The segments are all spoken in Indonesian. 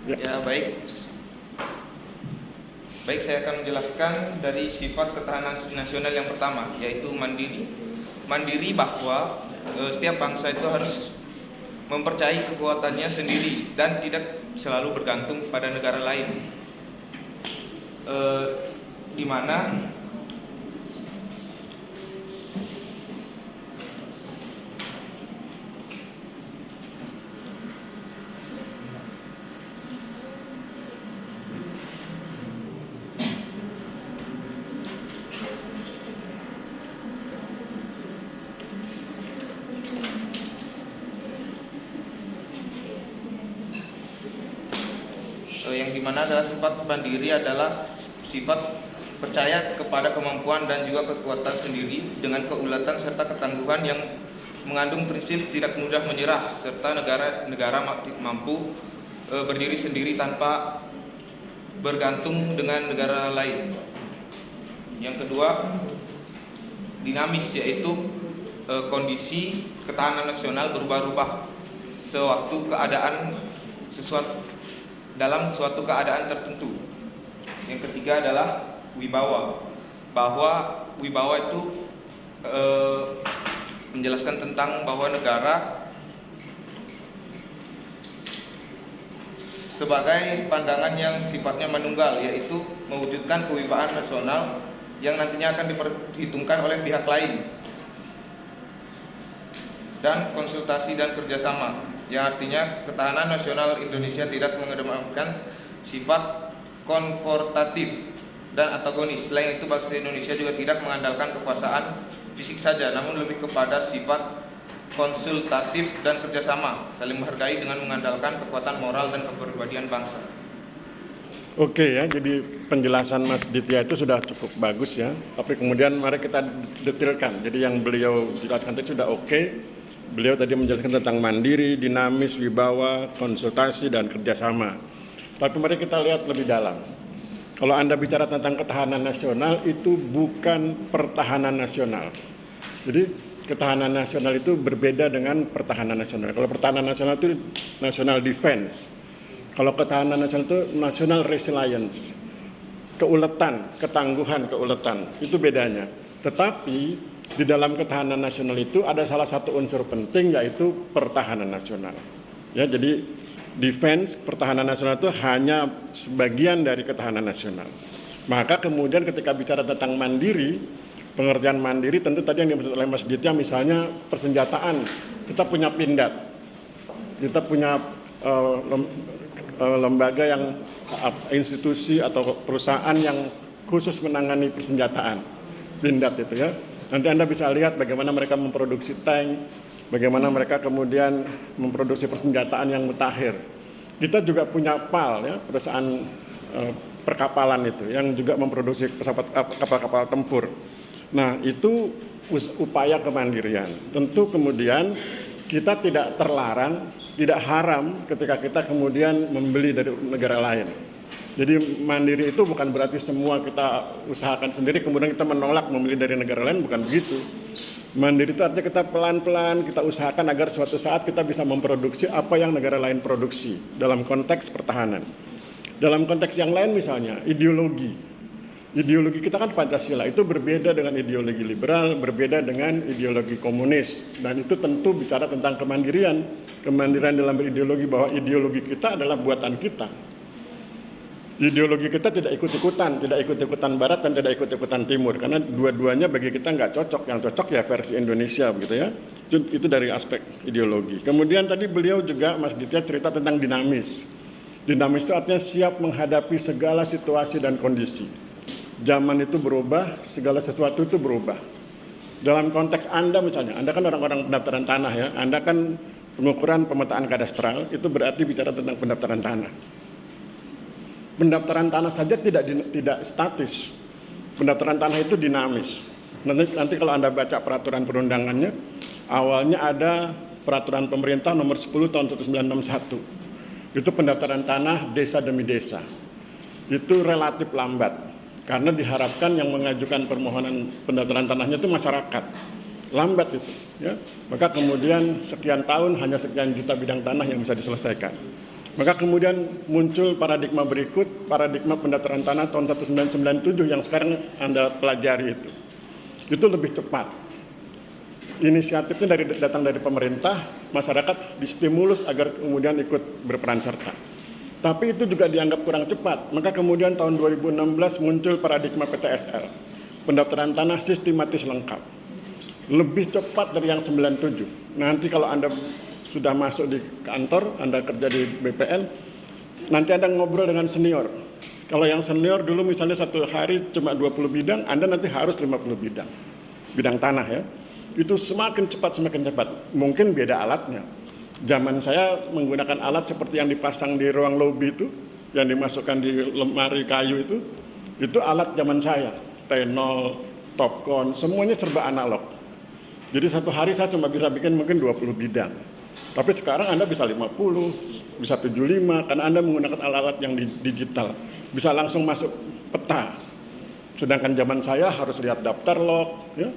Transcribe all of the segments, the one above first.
Ya, baik. Baik, saya akan menjelaskan dari sifat ketahanan nasional yang pertama, yaitu mandiri. Mandiri bahwa setiap bangsa itu harus mempercayai kekuatannya sendiri dan tidak selalu bergantung pada negara lain. Di mana yang dimana adalah sifat mandiri adalah sifat percaya kepada kemampuan dan juga kekuatan sendiri dengan keulatan serta ketangguhan yang mengandung prinsip tidak mudah menyerah serta negara mampu berdiri sendiri tanpa bergantung dengan negara lain. Yang kedua, dinamis, yaitu kondisi ketahanan nasional berubah-ubah sewaktu keadaan dalam suatu keadaan tertentu. Yang ketiga adalah wibawa, bahwa wibawa itu menjelaskan tentang bahwa negara sebagai pandangan yang sifatnya manunggal, yaitu mewujudkan kewibawaan nasional yang nantinya akan diperhitungkan oleh pihak lain, dan konsultasi dan kerjasama, yang artinya ketahanan nasional Indonesia tidak mengedepankan sifat konfrontatif dan antagonis. Selain itu, bangsa Indonesia juga tidak mengandalkan kekuasaan fisik saja, namun lebih kepada sifat konsultatif dan kerjasama, saling menghargai dengan mengandalkan kekuatan moral dan kepribadian bangsa. Oke ya, jadi penjelasan Mas Ditya itu sudah cukup bagus ya. Tapi kemudian mari kita detailkan. Jadi yang beliau jelaskan tadi sudah oke. Beliau tadi menjelaskan tentang mandiri, dinamis, wibawa, konsultasi, dan kerjasama. Tapi mari kita lihat lebih dalam. Kalau Anda bicara tentang ketahanan nasional, itu bukan pertahanan nasional. Jadi ketahanan nasional itu berbeda dengan pertahanan nasional. Kalau pertahanan nasional itu national defense. Kalau ketahanan nasional itu national resilience. Keuletan, ketangguhan, keuletan. Itu bedanya. Tetapi di dalam ketahanan nasional itu ada salah satu unsur penting, yaitu pertahanan nasional. Ya, jadi defense, pertahanan nasional itu hanya sebagian dari ketahanan nasional. Maka kemudian ketika bicara tentang mandiri, pengertian mandiri tentu tadi yang dimaksud oleh Mas Ditya, misalnya persenjataan. Kita punya Pindad, kita punya lembaga yang institusi atau perusahaan yang khusus menangani persenjataan, Pindad itu ya. Nanti Anda bisa lihat bagaimana mereka memproduksi tank, bagaimana mereka kemudian memproduksi persenjataan yang mutakhir. Kita juga punya PAL ya, perusahaan perkapalan itu yang juga memproduksi kapal-kapal tempur. Nah, itu upaya kemandirian. Tentu kemudian kita tidak terlarang, tidak haram ketika kita kemudian membeli dari negara lain. Jadi mandiri itu bukan berarti semua kita usahakan sendiri kemudian kita menolak membeli dari negara lain, bukan begitu. Mandiri itu artinya kita pelan-pelan kita usahakan agar suatu saat kita bisa memproduksi apa yang negara lain produksi dalam konteks pertahanan. Dalam konteks yang lain misalnya ideologi. Ideologi kita kan Pancasila, itu berbeda dengan ideologi liberal, berbeda dengan ideologi komunis. Dan itu tentu bicara tentang kemandirian. Kemandirian dalam berideologi bahwa ideologi kita adalah buatan kita. Ideologi kita tidak ikut-ikutan Barat dan tidak ikut-ikutan Timur, karena dua-duanya bagi kita nggak cocok. Yang cocok ya versi Indonesia begitu ya. Itu dari aspek ideologi. Kemudian tadi beliau juga, Mas Ditya, cerita tentang dinamis. Dinamis itu artinya siap menghadapi segala situasi dan kondisi. Zaman itu berubah, segala sesuatu itu berubah. Dalam konteks Anda misalnya, Anda kan orang-orang pendaftaran tanah ya, Anda kan pengukuran pemetaan kadastral, itu berarti bicara tentang pendaftaran tanah. Pendaftaran tanah saja tidak statis. Pendaftaran tanah itu dinamis. Nanti kalau Anda baca peraturan perundangannya, awalnya ada peraturan pemerintah nomor 10 tahun 1961. Itu pendaftaran tanah desa demi desa. Itu relatif lambat karena diharapkan yang mengajukan permohonan pendaftaran tanahnya itu masyarakat. Lambat itu, ya. Maka kemudian sekian tahun hanya sekian juta bidang tanah yang bisa diselesaikan. Maka kemudian muncul paradigma berikut, paradigma pendaftaran tanah tahun 1997 yang sekarang Anda pelajari itu. Itu lebih cepat. Inisiatifnya datang dari pemerintah, masyarakat distimulus agar kemudian ikut berperan serta. Tapi itu juga dianggap kurang cepat. Maka kemudian tahun 2016 muncul paradigma PTSL, pendaftaran tanah sistematis lengkap. Lebih cepat dari yang 97. Nanti kalau Anda sudah masuk di kantor, Anda kerja di BPN, nanti Anda ngobrol dengan senior. Kalau yang senior dulu misalnya satu hari cuma 20 bidang, Anda nanti harus 50 bidang tanah ya. Itu semakin cepat. Mungkin beda alatnya. Zaman saya menggunakan alat seperti yang dipasang di ruang lobby itu, yang dimasukkan di lemari kayu itu alat zaman saya. T0, Topcon, semuanya serba analog. Jadi satu hari saya cuma bisa bikin mungkin 20 bidang. Tapi sekarang Anda bisa 50, bisa 75, karena Anda menggunakan alat-alat yang digital. Bisa langsung masuk peta. Sedangkan zaman saya harus lihat daftar log, ya,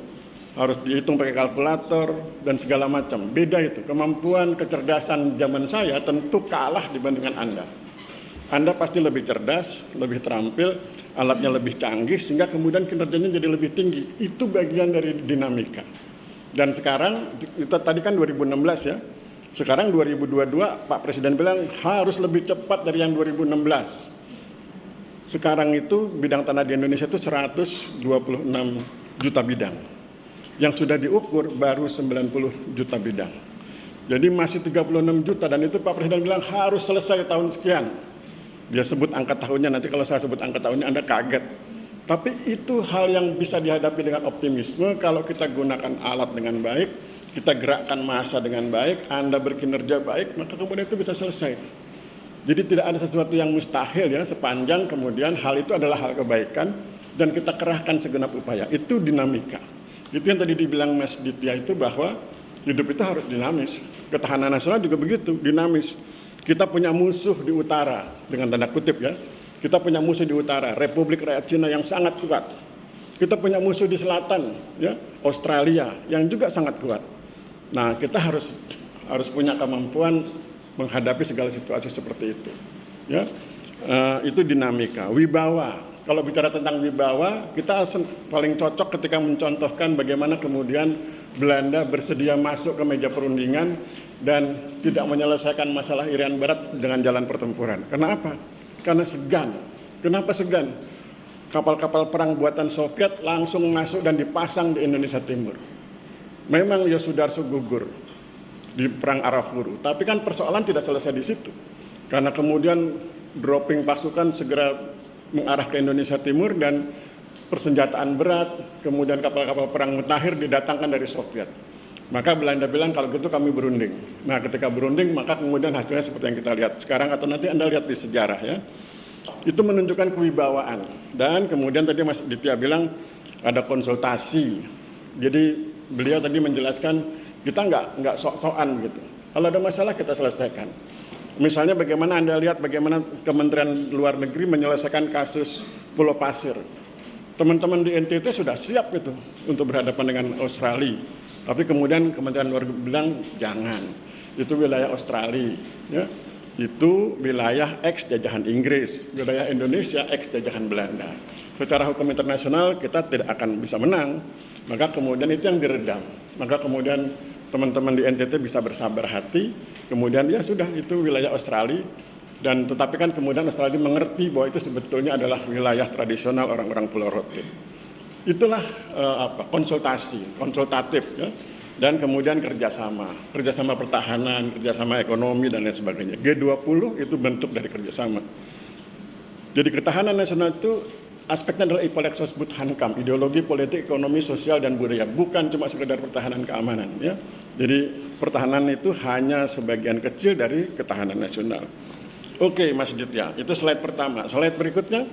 harus dihitung pakai kalkulator, dan segala macam. Beda itu, kemampuan kecerdasan zaman saya tentu kalah dibandingkan Anda. Anda pasti lebih cerdas, lebih terampil, alatnya lebih canggih, sehingga kemudian kinerjanya jadi lebih tinggi. Itu bagian dari dinamika. Dan sekarang, kita tadi kan 2016 ya, sekarang 2022 Pak Presiden bilang harus lebih cepat dari yang 2016. Sekarang itu bidang tanah di Indonesia itu 126 juta bidang. Yang sudah diukur baru 90 juta bidang. Jadi masih 36 juta dan itu Pak Presiden bilang harus selesai tahun sekian. Dia sebut angka tahunnya, nanti kalau saya sebut angka tahunnya Anda kaget. Tapi itu hal yang bisa dihadapi dengan optimisme kalau kita gunakan alat dengan baik, kita gerakkan massa dengan baik, Anda berkinerja baik, maka kemudian itu bisa selesai. Jadi tidak ada sesuatu yang mustahil ya, sepanjang kemudian hal itu adalah hal kebaikan dan kita kerahkan segenap upaya. Itu dinamika. Itu yang tadi dibilang Mas Ditya itu bahwa hidup itu harus dinamis. Ketahanan nasional juga begitu, dinamis. Kita punya musuh di utara, dengan tanda kutip ya. Kita punya musuh di utara, Republik Rakyat Cina yang sangat kuat. Kita punya musuh di selatan, ya, Australia yang juga sangat kuat. Nah, kita harus punya kemampuan menghadapi segala situasi seperti itu. Ya, itu dinamika. Wibawa. Kalau bicara tentang wibawa, kita paling cocok ketika mencontohkan bagaimana kemudian Belanda bersedia masuk ke meja perundingan dan tidak menyelesaikan masalah Irian Barat dengan jalan pertempuran. Kenapa? Karena segan. Kenapa segan? Kapal-kapal perang buatan Soviet langsung masuk dan dipasang di Indonesia Timur. Memang Yosudarso gugur di perang Arafuru, tapi kan persoalan tidak selesai di situ. Karena kemudian dropping pasukan segera mengarah ke Indonesia Timur dan persenjataan berat, kemudian kapal-kapal perang mutakhir didatangkan dari Soviet. Maka Belanda bilang kalau gitu kami berunding. Nah ketika berunding maka kemudian hasilnya seperti yang kita lihat sekarang atau nanti Anda lihat di sejarah ya. Itu menunjukkan kewibawaan. Dan kemudian tadi Mas Ditya bilang ada konsultasi. Jadi beliau tadi menjelaskan kita nggak sok-sokan gitu. Kalau ada masalah kita selesaikan. Misalnya bagaimana Anda lihat bagaimana Kementerian Luar Negeri menyelesaikan kasus Pulau Pasir. Teman-teman di NTT sudah siap itu untuk berhadapan dengan Australia. Tapi kemudian Kementerian Luar Negeri bilang jangan. Itu wilayah Australia, ya. Itu wilayah ex jajahan Inggris, wilayah Indonesia ex jajahan Belanda. Secara hukum internasional kita tidak akan bisa menang. Maka kemudian itu yang diredam. Maka kemudian teman-teman di NTT bisa bersabar hati. Kemudian ya sudah itu wilayah Australia. Dan tetapi kan kemudian Australia mengerti bahwa itu sebetulnya adalah wilayah tradisional orang-orang Pulau Rote. Itulah konsultatif ya. Dan kemudian kerjasama pertahanan, kerjasama ekonomi dan lain sebagainya. G20 itu bentuk dari kerjasama. Jadi ketahanan nasional itu aspeknya adalah IPOLEX sebut HANKAM, ideologi, politik, ekonomi, sosial dan budaya, bukan cuma sekedar pertahanan keamanan ya. Jadi pertahanan itu hanya sebagian kecil dari ketahanan nasional. Oke, Mas Ditya, itu slide pertama. Slide berikutnya?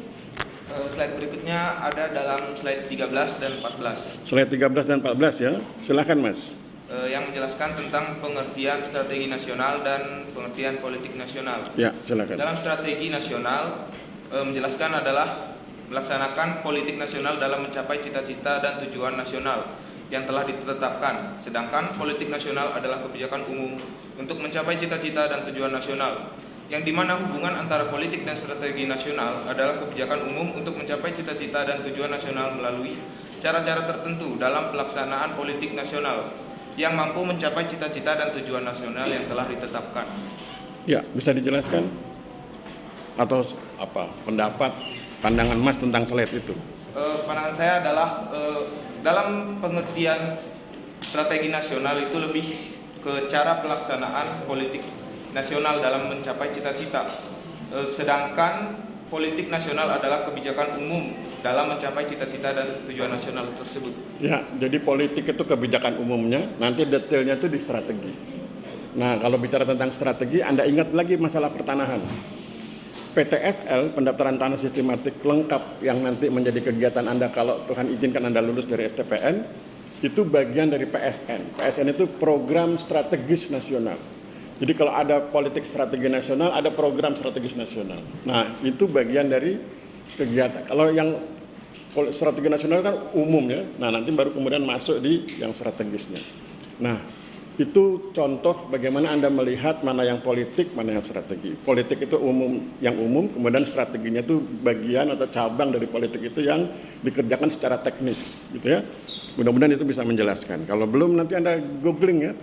Slide berikutnya ada dalam slide 13 dan 14. Slide 13 dan 14 ya. Silakan Mas. Yang menjelaskan tentang pengertian strategi nasional dan pengertian politik nasional. Ya, silakan. Dalam strategi nasional menjelaskan adalah melaksanakan politik nasional dalam mencapai cita-cita dan tujuan nasional yang telah ditetapkan. Sedangkan politik nasional adalah kebijakan umum untuk mencapai cita-cita dan tujuan nasional. yang dimana hubungan antara politik dan strategi nasional adalah kebijakan umum untuk mencapai cita-cita dan tujuan nasional melalui cara-cara tertentu dalam pelaksanaan politik nasional yang mampu mencapai cita-cita dan tujuan nasional yang telah ditetapkan. Ya, bisa dijelaskan atau apa pendapat pandangan Mas tentang slide itu? Pandangan saya adalah dalam pengertian strategi nasional itu lebih ke cara pelaksanaan politik nasional dalam mencapai cita-cita, sedangkan politik nasional adalah kebijakan umum dalam mencapai cita-cita dan tujuan nasional tersebut. Ya, jadi politik itu kebijakan umumnya, nanti detailnya itu di strategi. Nah, kalau bicara tentang strategi, Anda ingat lagi masalah pertanahan. PTSL, pendaftaran tanah sistematik lengkap yang nanti menjadi kegiatan Anda kalau Tuhan izinkan Anda lulus dari STPN, itu bagian dari PSN. PSN itu program strategis nasional. Jadi kalau ada politik strategi nasional, ada program strategis nasional. Nah, itu bagian dari kegiatan. Kalau yang strategi nasional kan umum ya. Nah, nanti baru kemudian masuk di yang strategisnya. Nah, itu contoh bagaimana Anda melihat mana yang politik, mana yang strategi. Politik itu yang umum, kemudian strateginya itu bagian atau cabang dari politik itu yang dikerjakan secara teknis, gitu ya. Mudah-mudahan itu bisa menjelaskan. Kalau belum nanti Anda googling ya.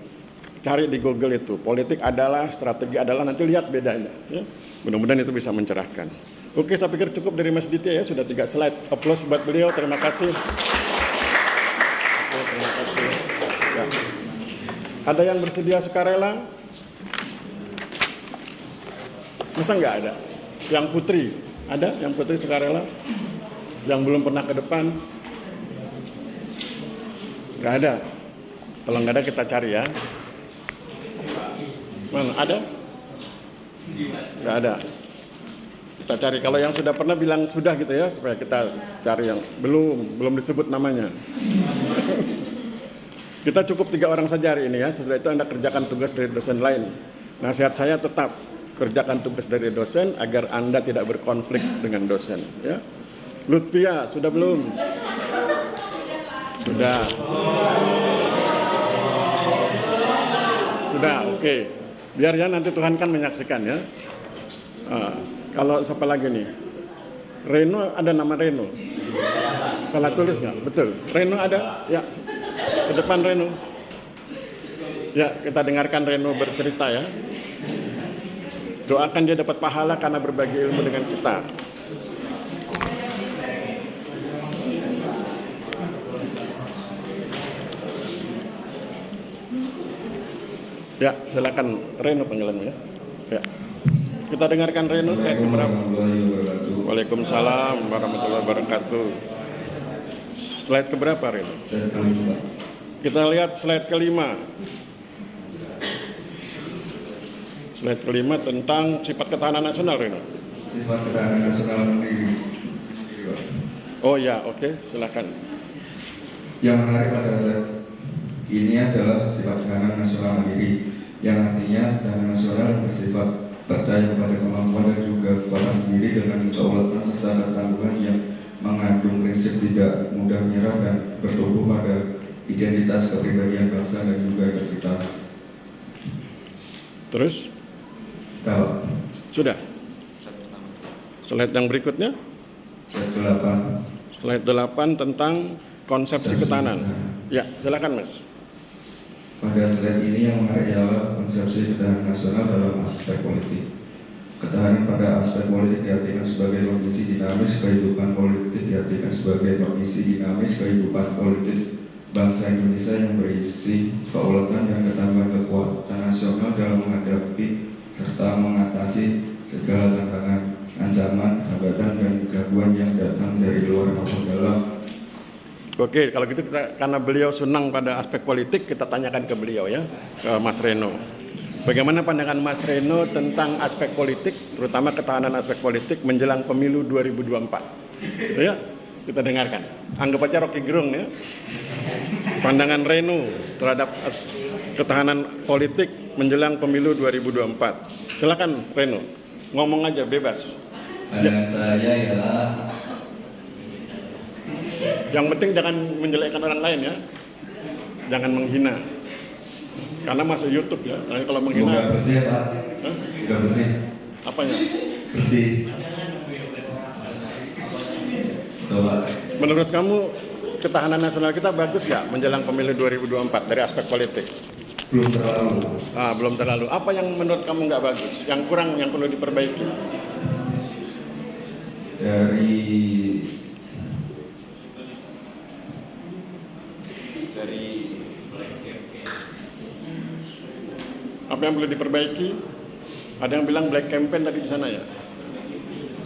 Cari di Google itu, politik adalah, strategi adalah, nanti lihat bedanya. Ya. Mudah-mudahan itu bisa mencerahkan. Oke, saya pikir cukup dari Mas Ditya ya, sudah 3 slide. Aplaus buat beliau, terima kasih. Oke, terima kasih. Ya. Ada yang bersedia sukarela? Masa nggak ada? Yang Putri, ada yang Putri sukarela? Yang belum pernah ke depan? Nggak ada. Kalau nggak ada kita cari ya. Mana ada? Nggak ada. Kita cari. Kalau yang sudah pernah bilang sudah gitu ya, supaya kita cari yang belum disebut namanya. Kita cukup 3 orang saja hari ini ya. Setelah itu Anda kerjakan tugas dari dosen lain. Nasihat saya tetap kerjakan tugas dari dosen agar Anda tidak berkonflik dengan dosen. Ya. Lutfia sudah belum? Sudah. Sudah, oke. Biar ya nanti Tuhan kan menyaksikan ya. Kalau siapa lagi nih? Reno, ada nama Reno? Salah tulis nggak? Betul. Reno ada? Ya. Ke depan Reno. Ya, kita dengarkan Reno bercerita ya. Doakan dia dapat pahala karena berbagi ilmu dengan kita. Ya, silakan Reno panggilanmu ya. Ya. Kita dengarkan Reno slide keberapa? Waalaikumsalam warahmatullahi wabarakatuh. Slide keberapa Reno? Kita lihat slide kelima. Slide kelima tentang sifat ketahanan nasional Reno. Sifat ketahanan nasional mandiri. Oh ya, oke, silakan. Yang menarik pada slide ini adalah sifat ketahanan nasional mandiri, yang artinya ketahanan nasional bersifat percaya kepada kemampuan dan juga kekuatan sendiri dengan keuletan serta ketangguhan yang mengandung prinsip tidak mudah menyerah dan bertumbuh pada identitas kepribadian bangsa dan juga identitas. Terus? Kalau Sudah. Slide yang berikutnya? slide 8. Slide 8 tentang konsepsi ketahanan. Ya, silakan Mas. Pada slide ini yang menarik adalah konsepsi ketahanan nasional dalam aspek politik. Ketahanan pada aspek politik diartikan sebagai kondisi dinamis kehidupan politik, diartikan sebagai kondisi dinamis kehidupan politik bangsa Indonesia yang berisi keuletan dan ketangguhan kekuatan nasional dalam menghadapi serta mengatasi segala tantangan, ancaman, hambatan, dan gangguan yang datang dari luar maupun dalam. Oke, kalau gitu kita, karena beliau senang pada aspek politik, kita tanyakan ke beliau ya, ke Mas Reno. Bagaimana pandangan Mas Reno tentang aspek politik, terutama ketahanan aspek politik menjelang pemilu 2024? Gitu ya, kita dengarkan. Anggap aja Rocky Gerung ya. Pandangan Reno terhadap ketahanan politik menjelang pemilu 2024. Silakan Reno, ngomong aja bebas. Pandangan saya ialah yang penting jangan menjelekkan orang lain ya, jangan menghina. Karena masuk YouTube ya, nah, kalau menghina. Semoga bersih Pak. Hah? Sudah bersih. Apanya? bersih. Coba. Menurut kamu ketahanan nasional kita bagus nggak menjelang pemilu 2024 dari aspek politik? Belum terlalu. Belum terlalu. Apa yang menurut kamu nggak bagus? Yang kurang, yang perlu diperbaiki? Dari Apa yang perlu diperbaiki? Ada yang bilang black campaign tadi di sana ya.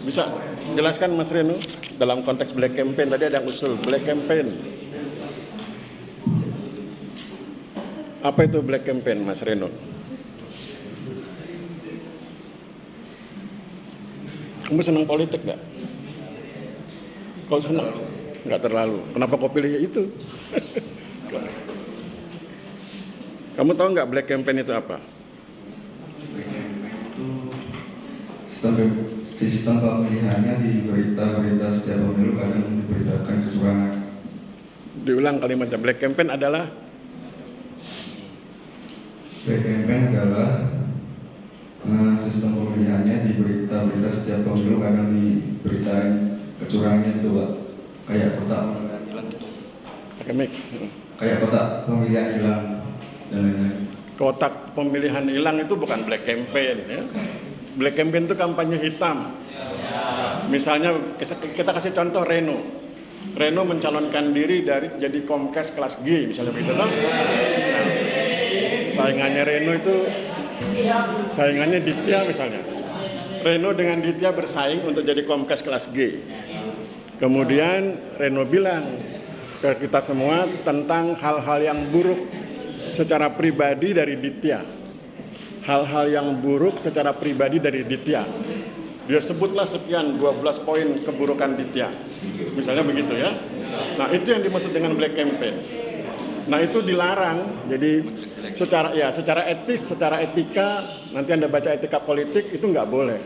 Bisa jelaskan Mas Reno dalam konteks black campaign tadi ada yang usul black campaign. Apa itu black campaign, Mas Reno? Kamu senang politik nggak? Kau senang? Nggak terlalu. Kenapa kau pilih itu? Kamu tahu nggak black campaign itu apa? Sistem pemilihannya di berita-berita setiap pemilu kadang diberitakan kecurangan. Diulang kalimatnya. Black campaign adalah sistem pemilihannya di berita-berita setiap pemilu kadang diberitain kecurangannya itu, Pak. Kayak kotak pemilihan hilang gitu. pakai mic. Kayak kotak pemilihan hilang dan lain-lain. Kotak pemilihan hilang itu bukan black campaign ya. Black campaign itu kampanye hitam. Misalnya kita kasih contoh Reno mencalonkan diri dari jadi Komkes kelas G misalnya begitu toh. Misalnya saingannya Ditya misalnya. Reno dengan Ditya bersaing untuk jadi Komkes kelas G. Kemudian Reno bilang ke kita semua tentang hal-hal yang buruk secara pribadi dari Ditya. Hal-hal yang buruk secara pribadi dari Ditya. Dia sebutlah sekian 12 poin keburukan Ditya. Misalnya begitu ya. Nah, itu yang dimaksud dengan black campaign. Nah, itu dilarang. Jadi secara etis, secara etika, nanti Anda baca etika politik itu nggak boleh.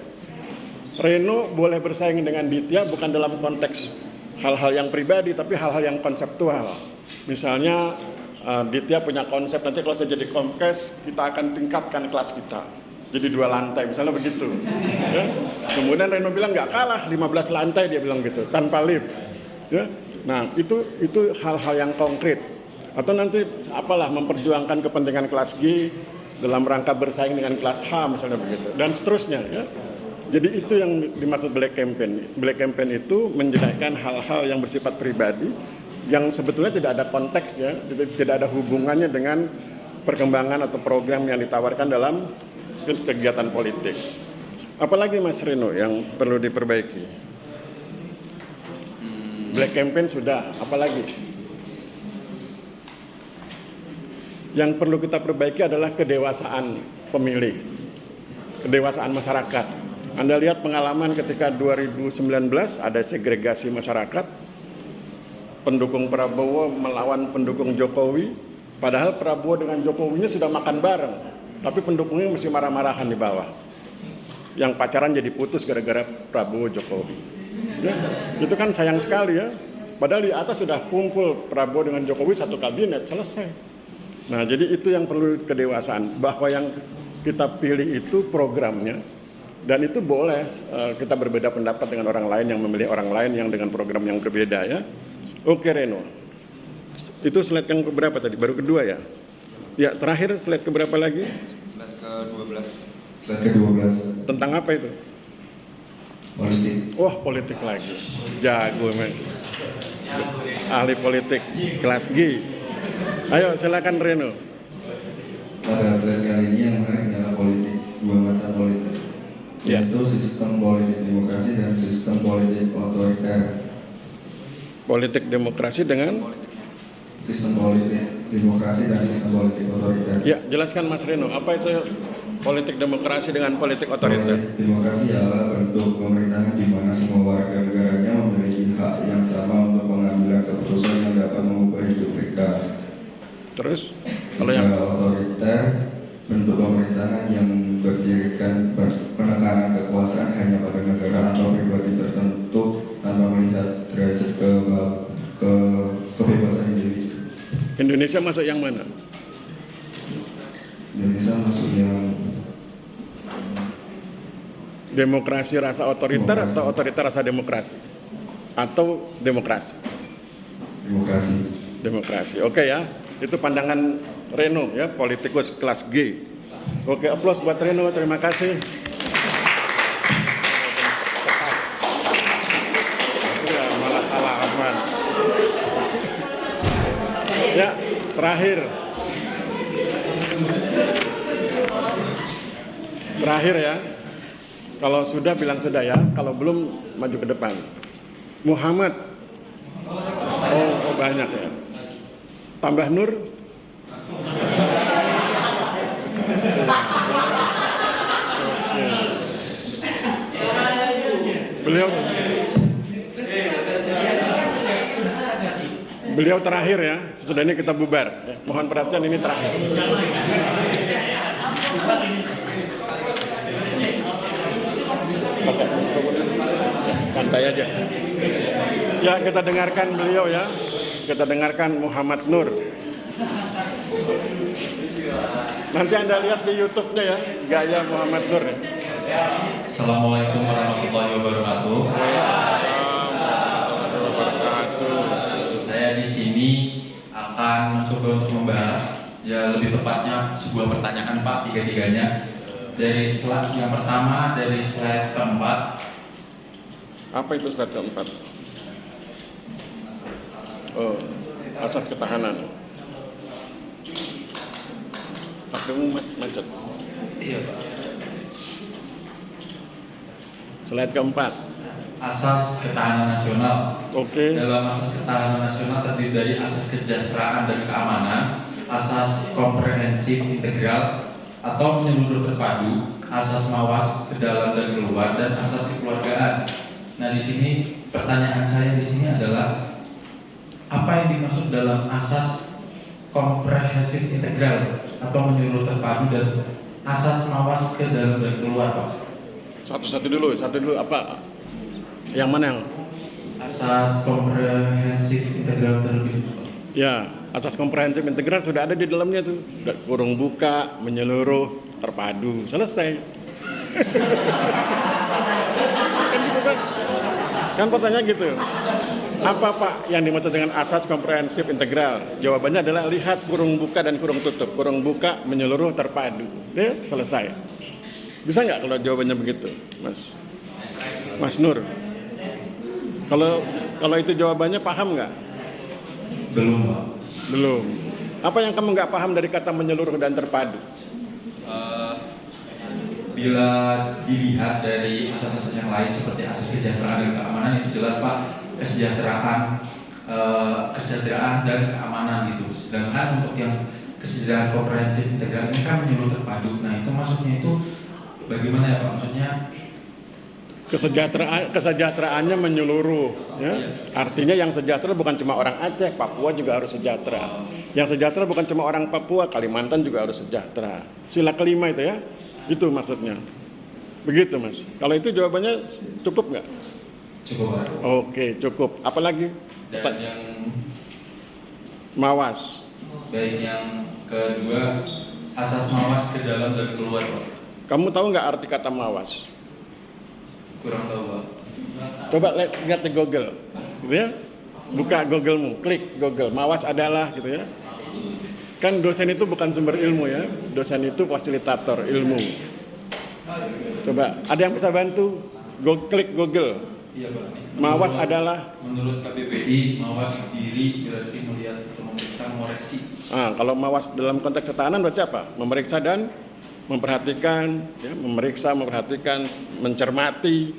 Reno boleh bersaing dengan Ditya bukan dalam konteks hal-hal yang pribadi, tapi hal-hal yang konseptual. Misalnya Ditya punya konsep nanti kalau saya jadi Komkes kita akan tingkatkan kelas kita jadi 2 lantai misalnya begitu ya. Kemudian Reno bilang nggak kalah 15 lantai dia bilang gitu tanpa lift ya. Nah itu hal-hal yang konkret atau nanti apalah memperjuangkan kepentingan kelas G dalam rangka bersaing dengan kelas H misalnya begitu dan seterusnya ya. Jadi itu yang dimaksud black campaign. Black campaign itu menjelekkan hal-hal yang bersifat pribadi yang sebetulnya tidak ada konteks ya, tidak ada hubungannya dengan perkembangan atau program yang ditawarkan dalam kegiatan politik. Apalagi Mas Reno yang perlu diperbaiki? Black campaign sudah, apalagi? Yang perlu kita perbaiki adalah kedewasaan pemilih, kedewasaan masyarakat. Anda lihat pengalaman ketika 2019 ada segregasi masyarakat. Pendukung Prabowo melawan pendukung Jokowi, padahal Prabowo dengan Jokowinya sudah makan bareng, tapi pendukungnya masih marah-marahan di bawah. Yang pacaran jadi putus gara-gara Prabowo Jokowi. Ya, itu kan sayang sekali ya. Padahal di atas sudah kumpul Prabowo dengan Jokowi satu kabinet, selesai. Nah, jadi itu yang perlu kedewasaan, bahwa yang kita pilih itu programnya. Dan itu boleh kita berbeda pendapat dengan orang lain yang memilih orang lain yang dengan program yang berbeda ya. Oke Reno, itu slide yang keberapa tadi? Baru kedua ya? Ya terakhir slide keberapa lagi? Slide ke-12. Slide ke-12. Tentang apa itu? Politik. Wah politik lagi, jago men. Ahli politik kelas G. Ayo silakan Reno. Pada slide kali ini yang menarik adalah politik, 2 macam politik, yaitu sistem politik demokrasi dan sistem politik otoriter. Politik demokrasi dengan Sistem politik demokrasi dan sistem politik otoriter. ya jelaskan Mas Reno apa itu politik demokrasi dengan politik otoriter. Politik demokrasi adalah bentuk pemerintahan di mana semua warga negaranya memiliki hak yang sama untuk pengambilan keputusan yang dapat mengubah hidup mereka. Terus kalau yang otoriter, bentuk pemerintahan yang berjadikan penekanan kekuasaan hanya pada negara atau pribadi tertentu tanpa melihat derajat kebebasan individu. Indonesia masuk yang mana? Indonesia masuk yang Demokrasi rasa otoriter atau otoriter rasa demokrasi? Atau demokrasi? Demokrasi. Demokrasi. Oke ya. Itu pandangan Reno ya, politikus kelas G. Oke, aplaus buat Reno. Terima kasih. Ya, malah salah Ahmad. Ya, terakhir. Terakhir ya. Kalau sudah bilang sudah ya, kalau belum maju ke depan. Muhammad. Oh banyak ya. Tambah Nur. Beliau terakhir ya. Sesudah ini kita bubar. Mohon perhatian, ini terakhir. Santai aja. Ya, kita dengarkan beliau ya. Kita dengarkan Muhammad Nur. Nanti Anda lihat di YouTube-nya ya, gaya Muhammad Nur. Assalamualaikum warahmatullahi wabarakatuh. Saya di sini akan mencoba untuk membahas, ya lebih tepatnya sebuah pertanyaan Pak, tiga-tiganya. Dari slide yang pertama, dari slide keempat. Apa itu slide keempat? Oh, asas ketahanan. Aku macet. Iya Pak. Slide keempat. Asas ketahanan nasional. Oke. Dalam asas ketahanan nasional terdiri dari asas kesejahteraan dan keamanan, asas komprehensif integral atau menyeluruh terpadu, asas mawas ke dalam dan keluar, dan asas kekeluargaan. Nah, di sini pertanyaan saya di sini adalah apa yang dimaksud dalam asas komprehensif integral atau menyeluruh terpadu dan asas mawas ke dalam dan keluar, Pak? Satu dulu apa? Yang mana yang? Asas komprehensif integral terlebih dahulu. Ya, asas komprehensif integral sudah ada di dalamnya tuh. Kurung buka, menyeluruh, terpadu, selesai. Kan gitu kan? Kan pertanyaan gitu. Apa Pak yang dimaksud dengan asas komprehensif integral? Jawabannya adalah lihat kurung buka dan kurung tutup. Kurung buka, menyeluruh, terpadu. Ya, selesai. Bisa nggak kalau jawabannya begitu, Mas Nur? Kalau itu jawabannya paham nggak? Belum, Pak. Belum. Apa yang kamu nggak paham dari kata menyeluruh dan terpadu? Bila dilihat dari asas-asas yang lain seperti asas kesejahteraan dan keamanan, itu jelas Pak, kesejahteraan dan keamanan gitu. Sedangkan untuk yang kesejahteraan komprehensif integral ini kan menyeluruh terpadu. Nah, itu maksudnya itu bagaimana ya Pak? Maksudnya kesejahteraannya menyeluruh ya. Artinya yang sejahtera bukan cuma orang Aceh, Papua juga harus sejahtera. Yang sejahtera bukan cuma orang Papua, Kalimantan juga harus sejahtera. Sila kelima itu ya. Itu maksudnya. Begitu Mas. Kalau itu jawabannya cukup nggak? cukup Pak. Oke, cukup. Apalagi? Dan yang Mawas. baik yang kedua, asas mawas ke dalam dan keluar Pak. Kamu tahu nggak arti kata mawas? Kurang tahu Pak. Coba lihat di Google, gitu ya. Buka Google-mu, klik Google. Mawas adalah, gitu ya. Kan dosen itu bukan sumber ilmu ya. Dosen itu fasilitator ilmu. Coba, ada yang bisa bantu? Klik Google. Iya Pak. Mawas adalah. Menurut KBBI, mawas diri berarti melihat atau memeriksa, mengoreksi. Nah, kalau mawas dalam konteks ketahanan berarti apa? Memeriksa dan memperhatikan, ya, memperhatikan, mencermati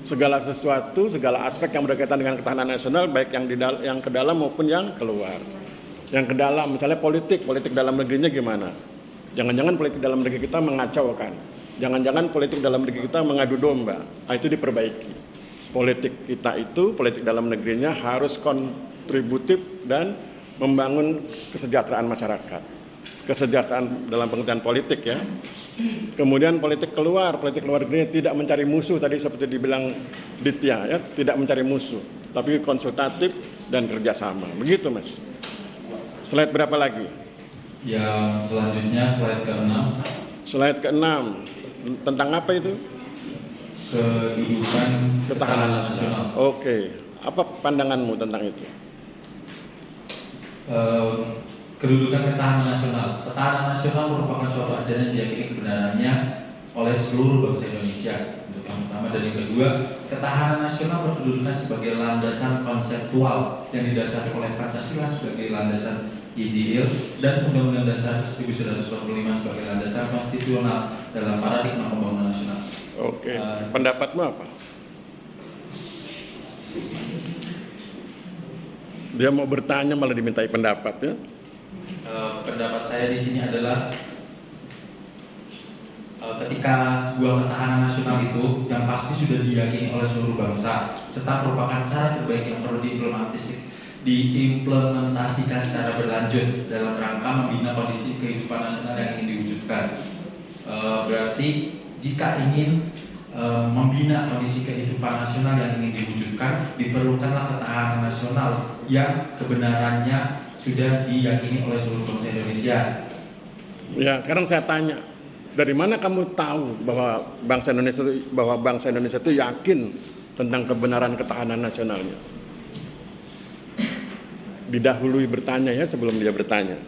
segala sesuatu, segala aspek yang berkaitan dengan ketahanan nasional, baik yang ke dalam maupun yang keluar. Yang ke dalam, misalnya politik dalam negerinya gimana? Jangan-jangan politik dalam negeri kita mengacaukan. Jangan-jangan politik dalam negeri kita mengadu domba. Nah, itu diperbaiki. Politik dalam negerinya harus kontributif dan membangun kesejahteraan masyarakat. Kesejahteraan dalam pengertian politik ya. Kemudian politik luar negeri tidak mencari musuh tadi seperti dibilang Ditya ya, tidak mencari musuh, tapi konsultatif dan kerjasama. Begitu Mas. Slide berapa lagi? Yang selanjutnya slide ke-6. Slide ke-6 tentang apa itu? kehidupan Ketahanan nasional. Oke, apa pandanganmu tentang itu? Kedudukan ketahanan nasional. Ketahanan nasional merupakan suatu ajaran yang diyakini kebenarannya oleh seluruh bangsa Indonesia. Untuk yang pertama dan yang kedua, ketahanan nasional berkedudukan sebagai landasan konseptual yang didasari oleh Pancasila sebagai landasan ideal dan Undang-Undang Dasar 1945 sebagai landasan konstitusional dalam paradigma pembangunan nasional. Oke, pendapatmu apa? Dia mau bertanya malah dimintai pendapat ya. Pendapat saya di sini adalah ketika sebuah ketahanan nasional itu yang pasti sudah diyakini oleh seluruh bangsa serta merupakan cara terbaik yang perlu diimplementasikan secara berlanjut dalam rangka membina kondisi kehidupan nasional yang ingin diwujudkan. Berarti jika ingin membina kondisi kehidupan nasional yang ingin diwujudkan, diperlukanlah ketahanan nasional yang kebenarannya sudah diyakini oleh seluruh bangsa Indonesia. Ya, sekarang saya tanya, dari mana kamu tahu bahwa bangsa Indonesia itu yakin tentang kebenaran ketahanan nasionalnya? Didahului bertanya ya sebelum dia bertanya.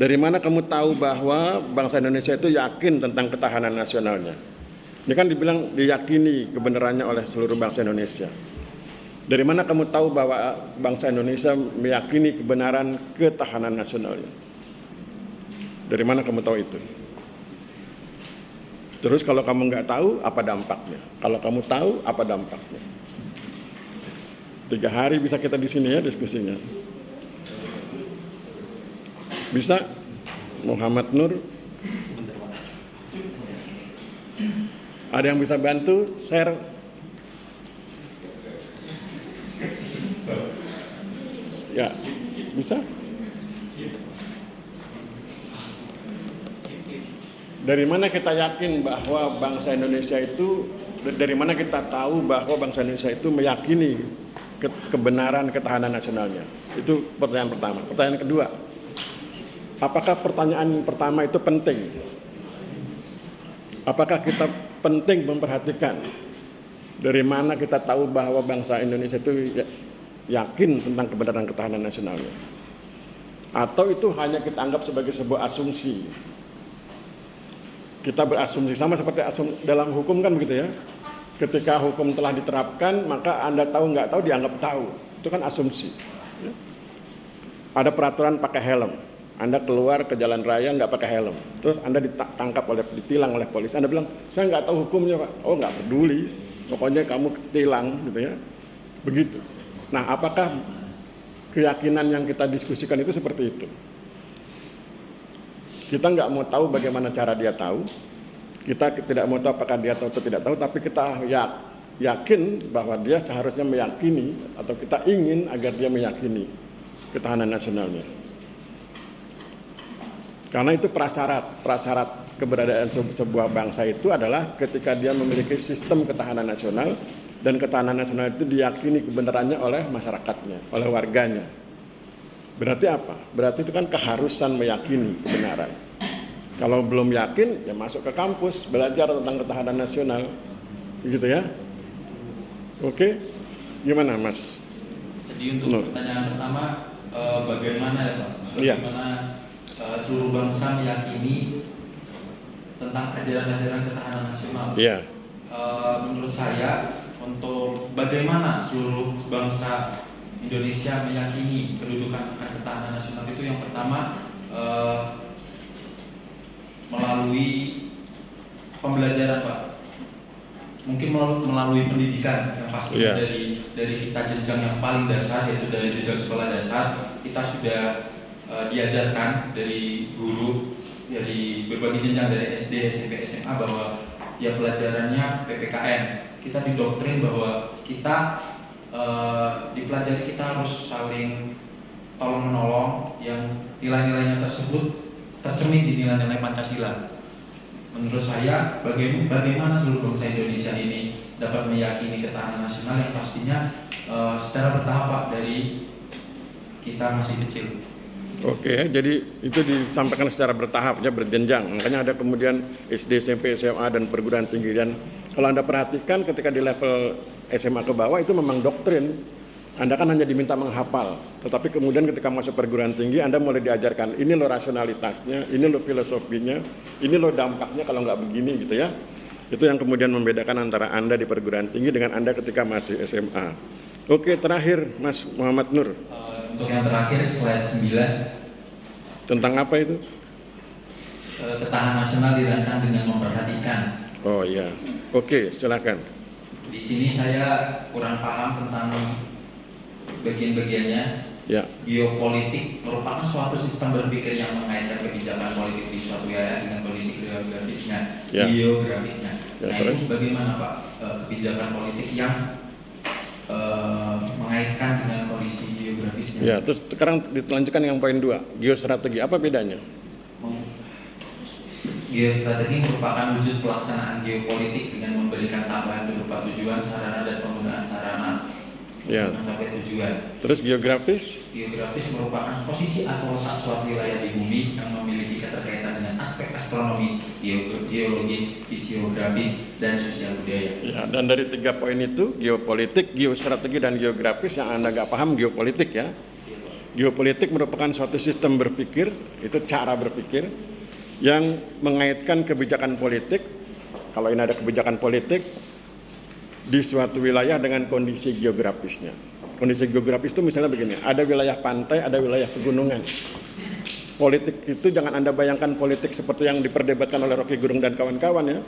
Dari mana kamu tahu bahwa bangsa Indonesia itu yakin tentang ketahanan nasionalnya? Ini kan dibilang diyakini kebenarannya oleh seluruh bangsa Indonesia. Dari mana kamu tahu bahwa bangsa Indonesia meyakini kebenaran ketahanan nasionalnya? Dari mana kamu tahu itu? Terus kalau kamu nggak tahu, apa dampaknya? Kalau kamu tahu, apa dampaknya? 3 hari bisa kita di sini ya diskusinya. Bisa? Muhammad Nur? Ada yang bisa bantu? Share? Ya, bisa? Dari mana kita yakin bahwa bangsa Indonesia itu, dari mana kita tahu bahwa bangsa Indonesia itu meyakini kebenaran ketahanan nasionalnya? Itu pertanyaan pertama. Pertanyaan kedua, apakah pertanyaan pertama itu penting? Apakah kita penting memperhatikan dari mana kita tahu bahwa bangsa Indonesia itu yakin tentang kebenaran ketahanan nasionalnya? Atau itu hanya kita anggap sebagai sebuah asumsi? Kita berasumsi sama seperti dalam hukum kan begitu ya. Ketika hukum telah diterapkan, maka Anda tahu nggak tahu dianggap tahu. Itu kan asumsi. Ada peraturan pakai helm. Anda keluar ke jalan raya nggak pakai helm. Terus Anda ditilang oleh polisi. Anda bilang, saya nggak tahu hukumnya Pak. Oh nggak peduli. Pokoknya kamu ketilang gitu ya. Begitu. Nah, apakah keyakinan yang kita diskusikan itu seperti itu? Kita nggak mau tahu bagaimana cara dia tahu. Kita tidak mau tahu apakah dia tahu atau tidak tahu. Tapi kita yakin bahwa dia seharusnya meyakini atau kita ingin agar dia meyakini ketahanan nasionalnya. Karena itu prasyarat keberadaan sebuah bangsa itu adalah ketika dia memiliki sistem ketahanan nasional. Dan ketahanan nasional itu diyakini kebenarannya oleh masyarakatnya, oleh warganya. Berarti apa? Berarti itu kan keharusan meyakini kebenaran. Kalau belum yakin, ya masuk ke kampus, belajar tentang ketahanan nasional. Gitu ya. Oke? Gimana Mas? Jadi untuk pertanyaan pertama, bagaimana ya Pak? Bagaimana seluruh bangsa meyakini tentang ajaran-ajaran ketahanan nasional? Iya. Menurut saya, untuk bagaimana seluruh bangsa Indonesia meyakini kedudukan akan ketahanan nasional itu yang pertama melalui pembelajaran Pak. Mungkin melalui pendidikan yang pasti dari kita jenjang yang paling dasar yaitu dari jenjang sekolah dasar kita sudah diajarkan dari guru dari berbagai jenjang dari SD, SMP, SMA bahwa ya pelajarannya PPKN. Kita didoktrin bahwa kita dipelajari kita harus saling tolong menolong yang nilai-nilainya tersebut tercermin di nilai-nilai Pancasila. Menurut saya bagaimana seluruh bangsa Indonesia ini dapat meyakini ketahanan nasional yang pastinya secara bertahap Pak, dari kita masih kecil. Oke, jadi itu disampaikan secara bertahap ya, berjenjang. Makanya ada kemudian SD, SMP, SMA dan perguruan tinggi. Dan kalau Anda perhatikan ketika di level SMA ke bawah itu memang doktrin. Anda kan hanya diminta menghafal, tetapi kemudian ketika masuk perguruan tinggi Anda mulai diajarkan ini loh rasionalitasnya, ini loh filosofinya, ini loh dampaknya kalau nggak begini gitu ya. Itu yang kemudian membedakan antara Anda di perguruan tinggi dengan Anda ketika masih SMA. Oke, terakhir Mas Muhammad Nur. Untuk yang terakhir slide 9. Tentang apa itu? Ketahanan nasional dirancang dengan memperhatikan. Oh iya. Oke, silakan. Di sini saya kurang paham tentang bagian-bagiannya. Ya. Geopolitik merupakan suatu sistem berpikir yang mengaitkan kebijakan politik di suatu wilayah dengan kondisi geografisnya, Ya. geografisnya. Ya, Nah, terus? itu bagaimana Pak kebijakan politik yang mengaitkan dengan kondisi geografisnya? Ya, terus sekarang dilanjutkan yang poin 2, geostrategi. Apa bedanya? Geostrategi merupakan wujud pelaksanaan geopolitik dengan memberikan tambahan berupa tujuan, sarana, dan penggunaan sarana Ya. sampai tujuan. Terus geografis? Geografis merupakan posisi atau letak suatu wilayah di bumi yang memiliki keterkaitan dengan aspek astronomis, geologis, fisiografis, dan sosial budaya. Ya, dan dari 3 poin itu, geopolitik, geostrategi, dan geografis, yang Anda nggak paham geopolitik ya. Geopolitik merupakan suatu sistem berpikir, itu cara berpikir, yang mengaitkan kebijakan politik, kalau ini ada kebijakan politik, di suatu wilayah dengan kondisi geografisnya. Kondisi geografis itu misalnya begini, ada wilayah pantai, ada wilayah pegunungan. Politik itu jangan Anda bayangkan politik seperti yang diperdebatkan oleh Rocky Gerung dan kawan-kawan ya.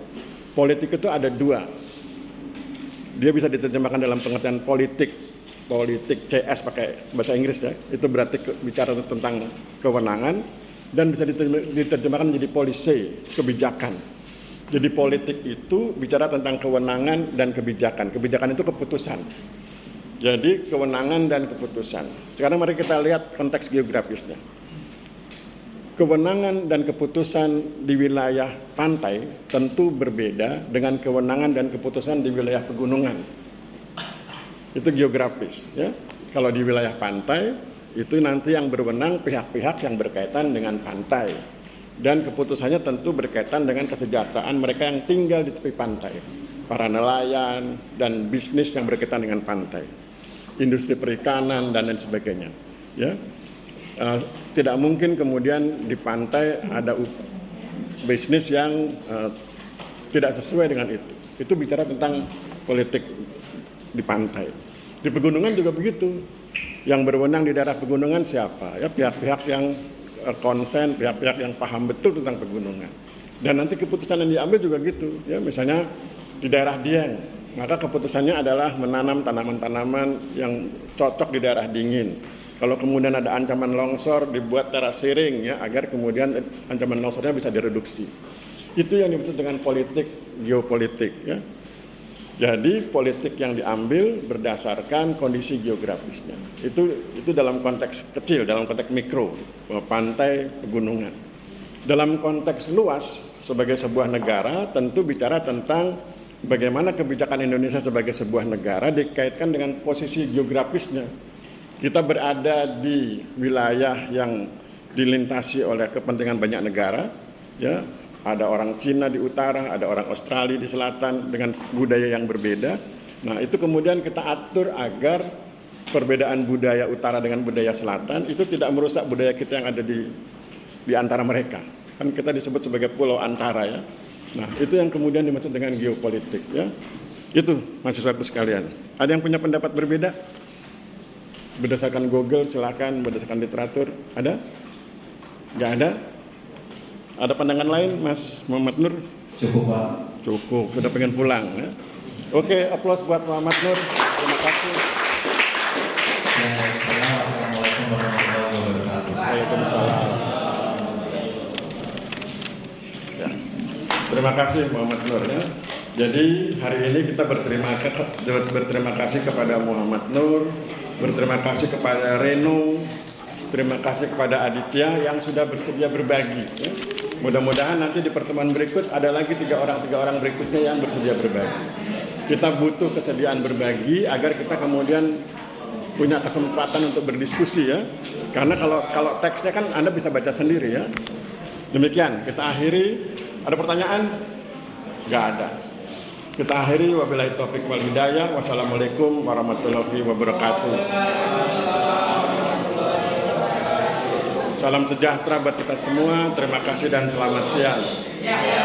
Politik itu ada 2. Dia bisa diterjemahkan dalam pengertian politik CS pakai bahasa Inggris ya. Itu berarti bicara tentang kewenangan, dan bisa diterjemahkan menjadi policy, kebijakan. Jadi politik itu bicara tentang kewenangan dan kebijakan. Kebijakan itu keputusan. Jadi kewenangan dan keputusan. Sekarang mari kita lihat konteks geografisnya. Kewenangan dan keputusan di wilayah pantai tentu berbeda dengan kewenangan dan keputusan di wilayah pegunungan. Itu geografis ya. Kalau di wilayah pantai itu nanti yang berwenang pihak-pihak yang berkaitan dengan pantai. Dan keputusannya tentu berkaitan dengan kesejahteraan mereka yang tinggal di tepi pantai, para nelayan dan bisnis yang berkaitan dengan pantai, industri perikanan dan lain sebagainya. Ya, tidak mungkin kemudian di pantai ada bisnis yang tidak sesuai dengan itu. Itu bicara tentang politik di pantai. Di pegunungan juga begitu. Yang berwenang di daerah pegunungan siapa? Ya, pihak-pihak yang konsen, pihak-pihak yang paham betul tentang pegunungan. Dan nanti keputusan yang diambil juga gitu ya, misalnya di daerah Dieng, maka keputusannya adalah menanam tanaman-tanaman yang cocok di daerah dingin. Kalau kemudian ada ancaman longsor, dibuat terasering ya, agar kemudian ancaman longsornya bisa direduksi. Itu yang dimaksud dengan politik geopolitik ya. Jadi politik yang diambil berdasarkan kondisi geografisnya. Itu dalam konteks kecil, dalam konteks mikro, pantai, pegunungan. Dalam konteks luas, sebagai sebuah negara tentu bicara tentang bagaimana kebijakan Indonesia sebagai sebuah negara dikaitkan dengan posisi geografisnya. Kita berada di wilayah yang dilintasi oleh kepentingan banyak negara, ya. Ada orang Cina di utara, ada orang Australia di selatan dengan budaya yang berbeda. Nah, itu kemudian kita atur agar perbedaan budaya utara dengan budaya selatan itu tidak merusak budaya kita yang ada di antara mereka. Kan kita disebut sebagai pulau antara ya. Nah, itu yang kemudian dimaksud dengan geopolitik ya. Itu mahasiswaku sekalian. Ada yang punya pendapat berbeda? Berdasarkan Google silakan, berdasarkan literatur. Ada? Nggak ada? Ada pandangan lain, Mas Muhammad Nur? Cukup Pak. Cukup, sudah pengen pulang ya. Oke, aplaus buat Muhammad Nur. Terima kasih. Assalamualaikum warahmatullahi wabarakatuh. Waalaikumsalam. Ya. Terima kasih Muhammad Nur ya. Jadi hari ini kita berterima kasih kepada Muhammad Nur, berterima kasih kepada Reno, terima kasih kepada Aditya yang sudah bersedia berbagi ya. Mudah-mudahan nanti di pertemuan berikut ada lagi tiga orang berikutnya yang bersedia berbagi. Kita butuh kesediaan berbagi agar kita kemudian punya kesempatan untuk berdiskusi ya. Karena kalau teksnya kan Anda bisa baca sendiri ya. Demikian, kita akhiri. Ada pertanyaan? Nggak ada. Kita akhiri, wabillahi taufiq wal hidayah. Wassalamualaikum warahmatullahi wabarakatuh. Salam sejahtera buat kita semua. Terima kasih dan selamat siang.